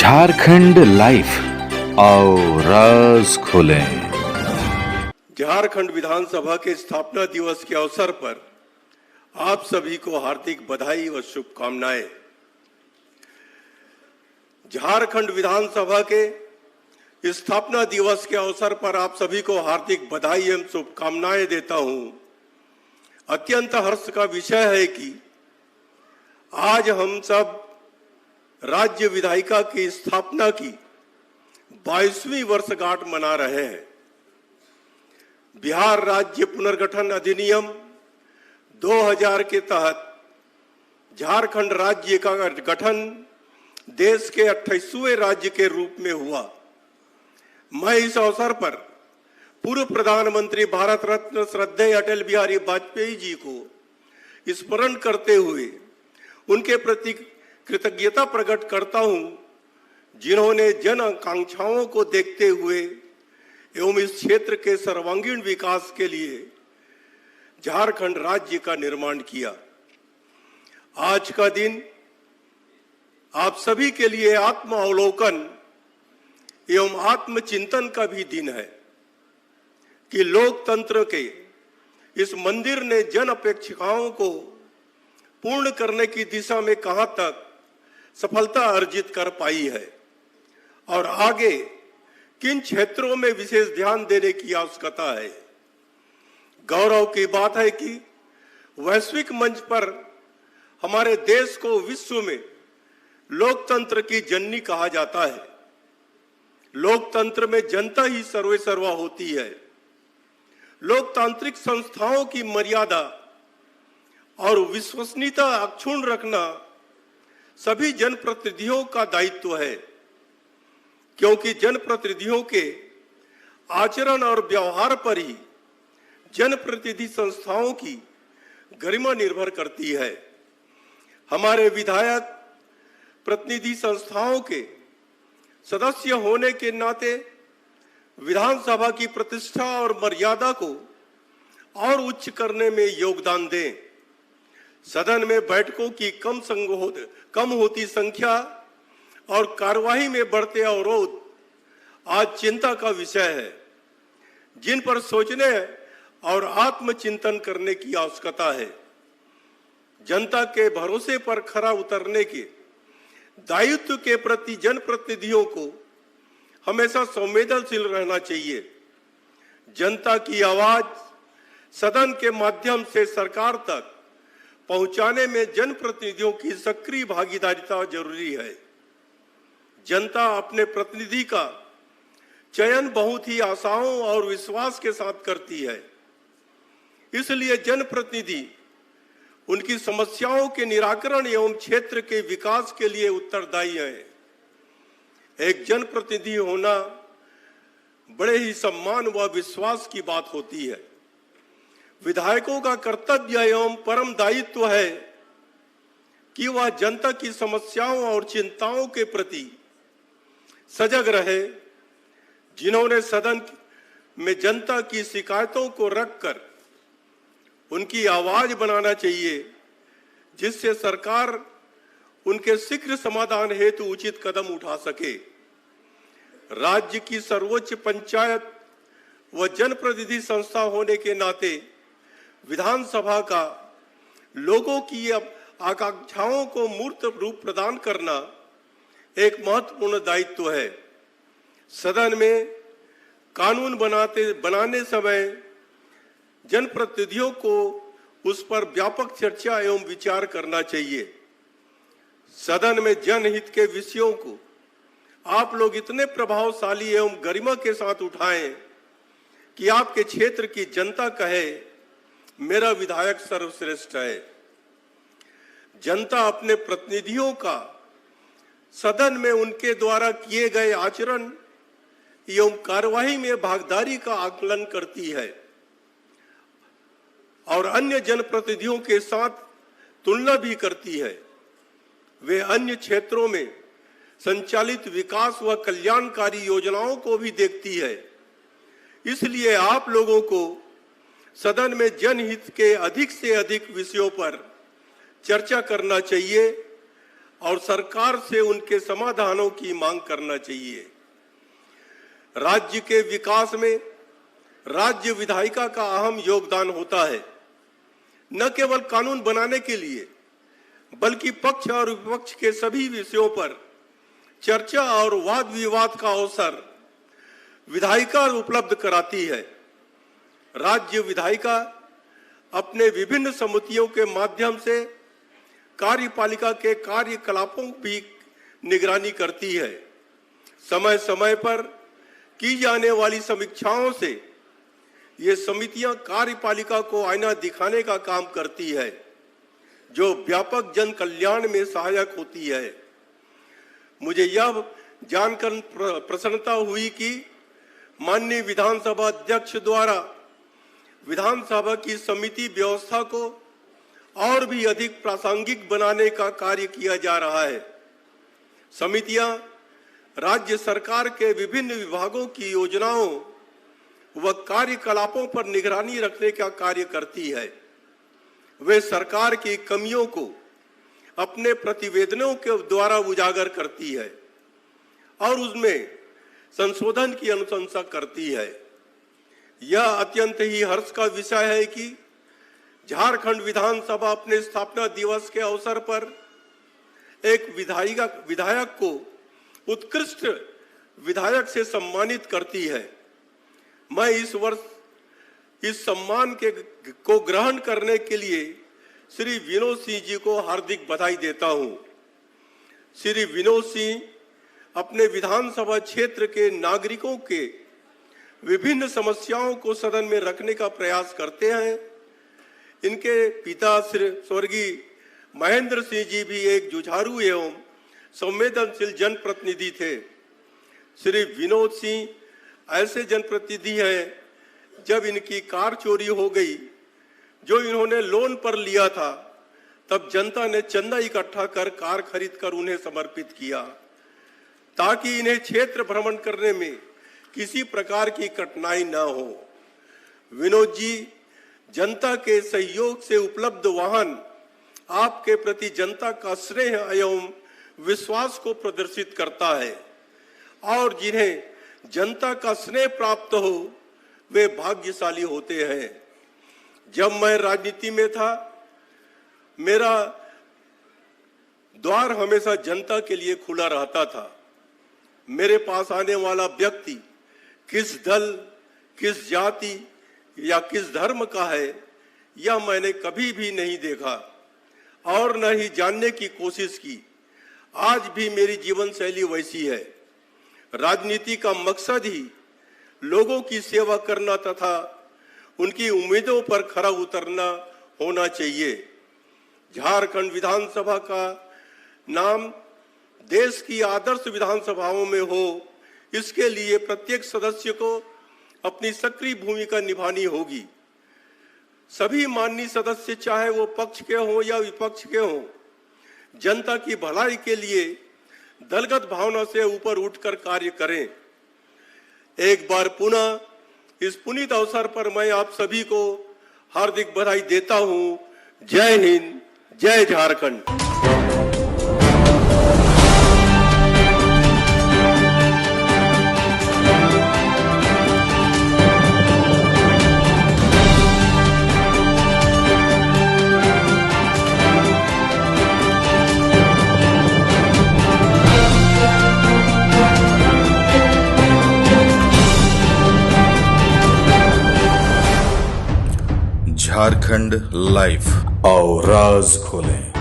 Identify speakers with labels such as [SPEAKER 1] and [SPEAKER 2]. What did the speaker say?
[SPEAKER 1] Jharkhand life आओ राज खोलें।
[SPEAKER 2] झारखंड विधानसभा के स्थापना दिवस के अवसर पर आप सभी को हार्दिक बधाई व शुभकामनाएं। झारखंड विधानसभा के स्थापना दिवस के अवसर पर आप सभी को हार्दिक बधाई एवं शुभकामनाएं देता हूं। अत्यंत हर्ष का विषय है कि आज हम सब राज्य विधायिका की स्थापना की 22वीं वर्षगांठ मना रहे हैं। बिहार राज्य पुनर्गठन अधिनियम 2000 के तहत झारखंड राज्य का गठन देश के 28वें राज्य के रूप में हुआ। मैं इस अवसर पर पूर्व प्रधानमंत्री भारत रत्न श्रद्धेय अटल बिहारी वाजपेयी जी को स्मरण करते हुए उनके प्रति कृतज्ञता प्रकट करता हूं, जिन्होंने जन आकांक्षाओं को देखते हुए एवं इस क्षेत्र के सर्वांगीण विकास के लिए झारखंड राज्य का निर्माण किया। आज का दिन आप सभी के लिए आत्म अवलोकन एवं आत्मचिंतन का भी दिन है कि लोकतंत्र के इस मंदिर ने जन अपेक्षाओं को पूर्ण करने की दिशा में कहां तक सफलता अर्जित कर पाई है और आगे किन क्षेत्रों में विशेष ध्यान देने की आवश्यकता है। गौरव की बात है कि वैश्विक मंच पर हमारे देश को विश्व में लोकतंत्र की जननी कहा जाता है। लोकतंत्र में जनता ही सर्वेसर्वा होती है। लोकतांत्रिक संस्थाओं की मर्यादा और विश्वसनीयता अक्षुण्ण रखना सभी जनप्रतिनिधियों का दायित्व है, क्योंकि जनप्रतिनिधियों के आचरण और व्यवहार पर ही जनप्रतिनिधि संस्थाओं की गरिमा निर्भर करती है। हमारे विधायक प्रतिनिधि संस्थाओं के सदस्य होने के नाते विधानसभा की प्रतिष्ठा और मर्यादा को और उच्च करने में योगदान दें। सदन में बैठकों की कम होती संख्या और कार्यवाही में बढ़ते अवरोध आज चिंता का विषय है, जिन पर सोचने और आत्मचिंतन करने की आवश्यकता है। जनता के भरोसे पर खरा उतरने के दायित्व के प्रति जनप्रतिनिधियों को हमेशा संवेदनशील रहना चाहिए। जनता की आवाज सदन के माध्यम से सरकार तक पहुंचाने में जनप्रतिनिधियों की सक्रिय भागीदारिता जरूरी है। जनता अपने प्रतिनिधि का चयन बहुत ही आशाओं और विश्वास के साथ करती है। इसलिए जनप्रतिनिधि उनकी समस्याओं के निराकरण एवं क्षेत्र के विकास के लिए उत्तरदायी है। एक जनप्रतिनिधि होना बड़े ही सम्मान व विश्वास की बात होती है। विधायकों का कर्तव्य एवं परम दायित्व है कि वह जनता की समस्याओं और चिंताओं के प्रति सजग रहे। जिन्होंने सदन में जनता की शिकायतों को रखकर उनकी आवाज बनाना चाहिए, जिससे सरकार उनके शीघ्र समाधान हेतु उचित कदम उठा सके। राज्य की सर्वोच्च पंचायत व जनप्रतिनिधि संस्था होने के नाते विधानसभा का लोगों की आकांक्षाओं को मूर्त रूप प्रदान करना एक महत्वपूर्ण दायित्व है। सदन में कानून बनाने समय जनप्रतिनिधियों को उस पर व्यापक चर्चा एवं विचार करना चाहिए। सदन में जनहित के विषयों को आप लोग इतने प्रभावशाली एवं गरिमा के साथ उठाएं कि आपके क्षेत्र की जनता कहे, मेरा विधायक सर्वश्रेष्ठ है। जनता अपने प्रतिनिधियों का सदन में उनके द्वारा किए गए आचरण एवं कार्यवाही में भागीदारी का आकलन करती है और अन्य जनप्रतिनिधियों के साथ तुलना भी करती है। वे अन्य क्षेत्रों में संचालित विकास व कल्याणकारी योजनाओं को भी देखती है। इसलिए आप लोगों को सदन में जनहित के अधिक से अधिक विषयों पर चर्चा करना चाहिए और सरकार से उनके समाधानों की मांग करना चाहिए। राज्य के विकास में राज्य विधायिका का अहम योगदान होता है, न केवल कानून बनाने के लिए बल्कि पक्ष और विपक्ष के सभी विषयों पर चर्चा और वाद विवाद का अवसर विधायिका उपलब्ध कराती है। राज्य विधायिका अपने विभिन्न समितियों के माध्यम से कार्यपालिका के कार्यकलापों की निगरानी करती है। समय समय पर की जाने वाली समीक्षाओं से ये समितियां कार्यपालिका को आईना दिखाने का काम करती है, जो व्यापक जन कल्याण में सहायक होती है। मुझे यह जानकर प्रसन्नता हुई कि माननीय विधानसभा अध्यक्ष द्वारा विधानसभा की समिति व्यवस्था को और भी अधिक प्रासंगिक बनाने का कार्य किया जा रहा है। समितियां राज्य सरकार के विभिन्न विभागों की योजनाओं व कार्यकलापों पर निगरानी रखने का कार्य करती है। वे सरकार की कमियों को अपने प्रतिवेदनों के द्वारा उजागर करती है और उसमें संशोधन की अनुशंसा करती है। यह अत्यंत ही हर्ष का विषय है कि झारखंड विधानसभा अपने स्थापना दिवस के अवसर पर एक विधायक को उत्कृष्ट विधायक से सम्मानित करती है। मैं इस वर्ष इस सम्मान को ग्रहण करने के लिए श्री विनोद सिंह जी को हार्दिक बधाई देता हूं। श्री विनोद सिंह अपने विधानसभा क्षेत्र के नागरिकों के विभिन्न समस्याओं को सदन में रखने का प्रयास करते हैं। इनके पिता श्री स्वर्गीय महेंद्र सिंह जी भी एक जुझारू एवं संवेदनशील जनप्रतिनिधि थे। श्री विनोद सिंह ऐसे जनप्रतिनिधि हैं, जब इनकी कार चोरी हो गई जो इन्होंने लोन पर लिया था, तब जनता ने चंदा इकट्ठा कर कार खरीदकर उन्हें समर्पित किया ताकि इन्हें क्षेत्र भ्रमण करने में किसी प्रकार की कठिनाई न हो। विनोद जी जनता के सहयोग से उपलब्ध वाहन आपके प्रति जनता का स्नेह एवं विश्वास को प्रदर्शित करता है और जिन्हें जनता का स्नेह प्राप्त हो वे भाग्यशाली होते हैं। जब मैं राजनीति में था, मेरा द्वार हमेशा जनता के लिए खुला रहता था। मेरे पास आने वाला व्यक्ति किस दल, किस जाति या किस धर्म का है, यह मैंने कभी भी नहीं देखा और न ही जानने की कोशिश की। आज भी मेरी जीवन शैली वैसी है। राजनीति का मकसद ही लोगों की सेवा करना तथा उनकी उम्मीदों पर खरा उतरना होना चाहिए। झारखंड विधानसभा का नाम देश की आदर्श विधानसभाओं में हो, इसके लिए प्रत्येक सदस्य को अपनी सक्रिय भूमिका निभानी होगी। सभी माननीय सदस्य, चाहे वो पक्ष के हों या विपक्ष के हों, जनता की भलाई के लिए दलगत भावना से ऊपर उठकर कार्य करें। एक बार पुनः इस पुनीत अवसर पर मैं आप सभी को हार्दिक बधाई देता हूं। जय हिंद, जय झारखंड।
[SPEAKER 1] झारखंड लाइफ, आओ राज खोलें।